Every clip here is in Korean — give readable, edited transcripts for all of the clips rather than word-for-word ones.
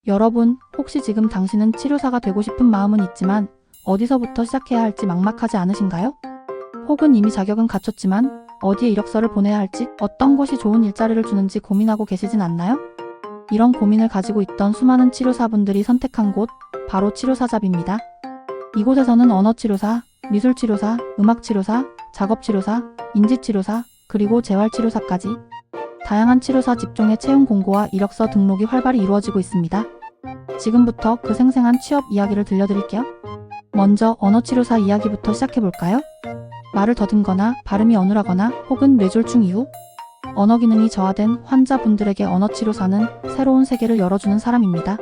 여러분, 혹시 지금 당신은 치료사가 되고 싶은 마음은 있지만 어디서부터 시작해야 할지 막막하지 않으신가요? 혹은 이미 자격은 갖췄지만 어디에 이력서를 보내야 할지, 어떤 곳이 좋은 일자리를 주는지 고민하고 계시진 않나요? 이런 고민을 가지고 있던 수많은 치료사분들이 선택한 곳, 바로 치료사잡입니다. 이곳에서는 언어치료사, 미술치료사, 음악치료사, 작업치료사, 인지치료사, 그리고 재활치료사까지 다양한 치료사 직종의 채용 공고와 이력서 등록이 활발히 이루어지고 있습니다. 지금부터 그 생생한 취업 이야기를 들려드릴게요. 먼저 언어치료사 이야기부터 시작해볼까요? 말을 더듬거나 발음이 어눌하거나 혹은 뇌졸중 이후 언어 기능이 저하된 환자분들에게 언어치료사는 새로운 세계를 열어주는 사람입니다.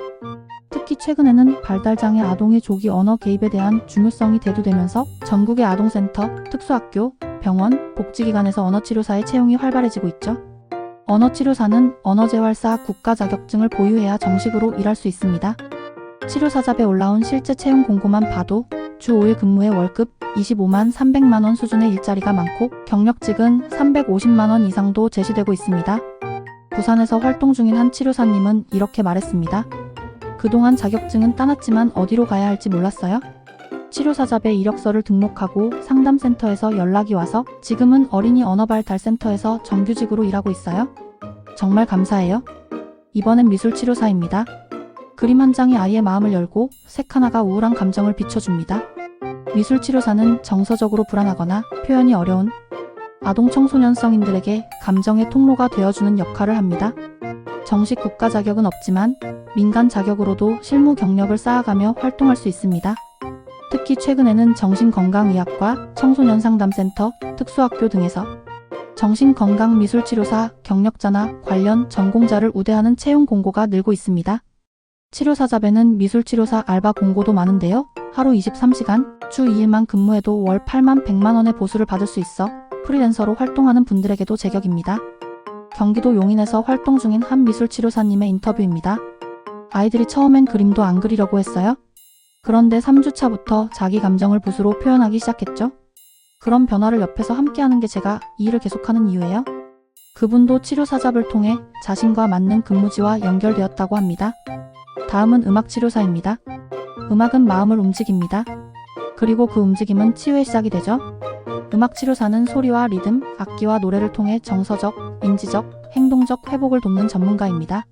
특히 최근에는 발달장애 아동의 조기 언어 개입에 대한 중요성이 대두되면서 전국의 아동센터, 특수학교, 병원, 복지기관에서 언어치료사의 채용이 활발해지고 있죠. 언어치료사는 언어재활사 국가 자격증을 보유해야 정식으로 일할 수 있습니다. 치료사잡에 올라온 실제 채용 공고만 봐도 주 5일 근무에 월급 25만 300만 원 수준의 일자리가 많고 경력직은 350만 원 이상도 제시되고 있습니다. 부산에서 활동 중인 한 치료사님은 이렇게 말했습니다. 그동안 자격증은 따놨지만 어디로 가야 할지 몰랐어요. 치료사잡에 이력서를 등록하고 상담센터에서 연락이 와서 지금은 어린이 언어발달센터에서 정규직으로 일하고 있어요. 정말 감사해요. 이번엔 미술치료사입니다. 그림 한 장이 아이의 마음을 열고 색 하나가 우울한 감정을 비춰줍니다. 미술치료사는 정서적으로 불안하거나 표현이 어려운 아동 청소년 성인들에게 감정의 통로가 되어주는 역할을 합니다. 정식 국가 자격은 없지만 민간 자격으로도 실무 경력을 쌓아가며 활동할 수 있습니다. 특히 최근에는 정신건강의학과, 청소년상담센터, 특수학교 등에서 정신건강미술치료사 경력자나 관련 전공자를 우대하는 채용 공고가 늘고 있습니다. 치료사잡에는 미술치료사 알바 공고도 많은데요. 하루 23시간, 주 2일만 근무해도 월 8만 100만 원의 보수를 받을 수 있어 프리랜서로 활동하는 분들에게도 제격입니다. 경기도 용인에서 활동 중인 한 미술치료사님의 인터뷰입니다. 아이들이 처음엔 그림도 안 그리려고 했어요. 그런데 3주차부터 자기 감정을 붓으로 표현하기 시작했죠. 그런 변화를 옆에서 함께하는 게 제가 이 일을 계속하는 이유예요. 그분도 치료사잡을 통해 자신과 맞는 근무지와 연결되었다고 합니다. 다음은 음악치료사입니다. 음악은 마음을 움직입니다. 그리고 그 움직임은 치유의 시작이 되죠. 음악치료사는 소리와 리듬, 악기와 노래를 통해 정서적, 인지적, 행동적 회복을 돕는 전문가입니다.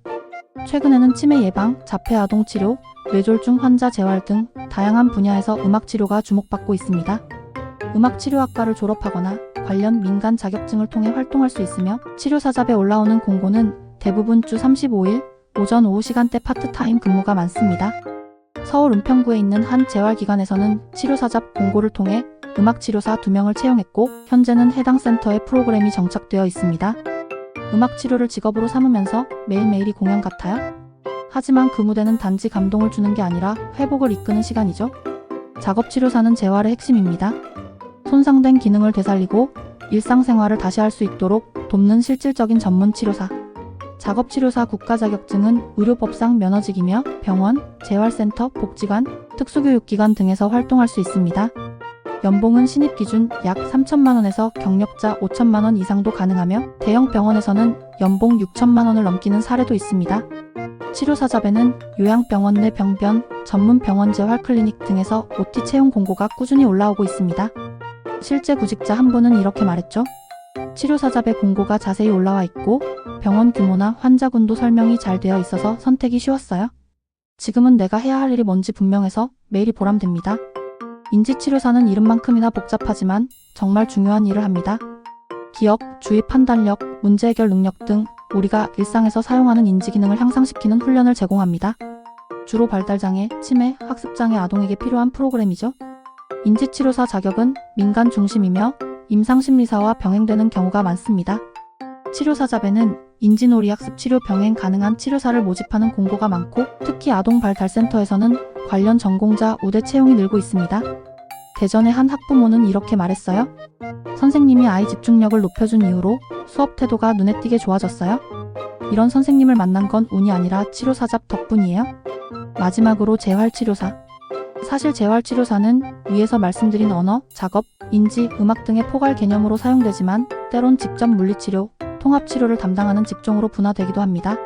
최근에는 치매 예방, 자폐 아동 치료, 뇌졸중 환자 재활 등 다양한 분야에서 음악치료가 주목받고 있습니다. 음악치료학과를 졸업하거나 관련 민간 자격증을 통해 활동할 수 있으며 치료사잡에 올라오는 공고는 대부분 주 35일, 오전 오후 시간대 파트타임 근무가 많습니다. 서울 은평구에 있는 한 재활기관에서는 치료사잡 공고를 통해 음악치료사 2명을 채용했고 현재는 해당 센터에 프로그램이 정착되어 있습니다. 음악치료를 직업으로 삼으면서 매일매일이 공연 같아요. 하지만 그 무대는 단지 감동을 주는 게 아니라 회복을 이끄는 시간이죠. 작업치료사는 재활의 핵심입니다. 손상된 기능을 되살리고 일상생활을 다시 할 수 있도록 돕는 실질적인 전문 치료사. 작업치료사 국가 자격증은 의료법상 면허직이며 병원, 재활센터, 복지관, 특수교육기관 등에서 활동할 수 있습니다. 연봉은 신입 기준 약 3천만 원에서 경력자 5천만 원 이상도 가능하며 대형 병원에서는 연봉 6천만 원을 넘기는 사례도 있습니다. 치료사잡에는 요양병원 내 병변, 전문 병원 재활 클리닉 등에서 OT 채용 공고가 꾸준히 올라오고 있습니다. 실제 구직자 한 분은 이렇게 말했죠. 치료사잡의 공고가 자세히 올라와 있고 병원 규모나 환자군도 설명이 잘 되어 있어서 선택이 쉬웠어요. 지금은 내가 해야 할 일이 뭔지 분명해서 매일이 보람됩니다. 인지치료사는 이름만큼이나 복잡하지만 정말 중요한 일을 합니다. 기억, 주의 판단력, 문제 해결 능력 등 우리가 일상에서 사용하는 인지기능을 향상시키는 훈련을 제공합니다. 주로 발달장애, 치매, 학습장애 아동에게 필요한 프로그램이죠. 인지치료사 자격은 민간 중심이며 임상심리사와 병행되는 경우가 많습니다. 치료사잡에는 인지놀이 학습 치료 병행 가능한 치료사를 모집하는 공고가 많고 특히 아동발달센터에서는 관련 전공자 우대 채용이 늘고 있습니다. 대전의 한 학부모는 이렇게 말했어요. 선생님이 아이 집중력을 높여준 이후로 수업 태도가 눈에 띄게 좋아졌어요. 이런 선생님을 만난 건 운이 아니라 치료사잡 덕분이에요. 마지막으로 재활치료사. 사실 재활치료사는 위에서 말씀드린 언어, 작업, 인지, 음악 등의 포괄 개념으로 사용되지만 때론 직접 물리치료, 통합치료를 담당하는 직종으로 분화되기도 합니다.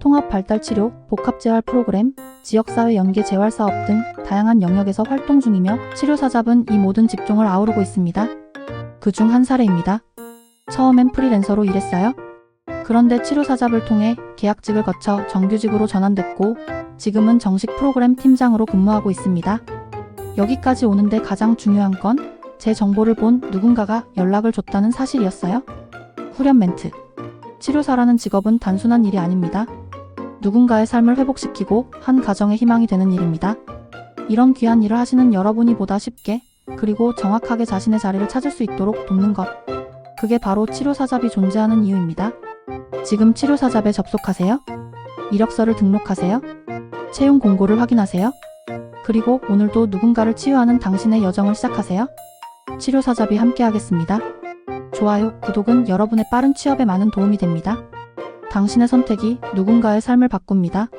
통합 발달 치료, 복합 재활 프로그램, 지역사회 연계 재활 사업 등 다양한 영역에서 활동 중이며 치료사잡은 이 모든 직종을 아우르고 있습니다. 그중 한 사례입니다. 처음엔 프리랜서로 일했어요. 그런데 치료사잡을 통해 계약직을 거쳐 정규직으로 전환됐고 지금은 정식 프로그램 팀장으로 근무하고 있습니다. 여기까지 오는데 가장 중요한 건 제 정보를 본 누군가가 연락을 줬다는 사실이었어요. 후렴 멘트. 치료사라는 직업은 단순한 일이 아닙니다. 누군가의 삶을 회복시키고 한 가정의 희망이 되는 일입니다. 이런 귀한 일을 하시는 여러분이 보다 쉽게 그리고 정확하게 자신의 자리를 찾을 수 있도록 돕는 것. 그게 바로 치료사잡이 존재하는 이유입니다. 지금 치료사잡에 접속하세요. 이력서를 등록하세요. 채용 공고를 확인하세요. 그리고 오늘도 누군가를 치유하는 당신의 여정을 시작하세요. 치료사잡이 함께하겠습니다. 좋아요, 구독은 여러분의 빠른 취업에 많은 도움이 됩니다. 당신의 선택이 누군가의 삶을 바꿉니다.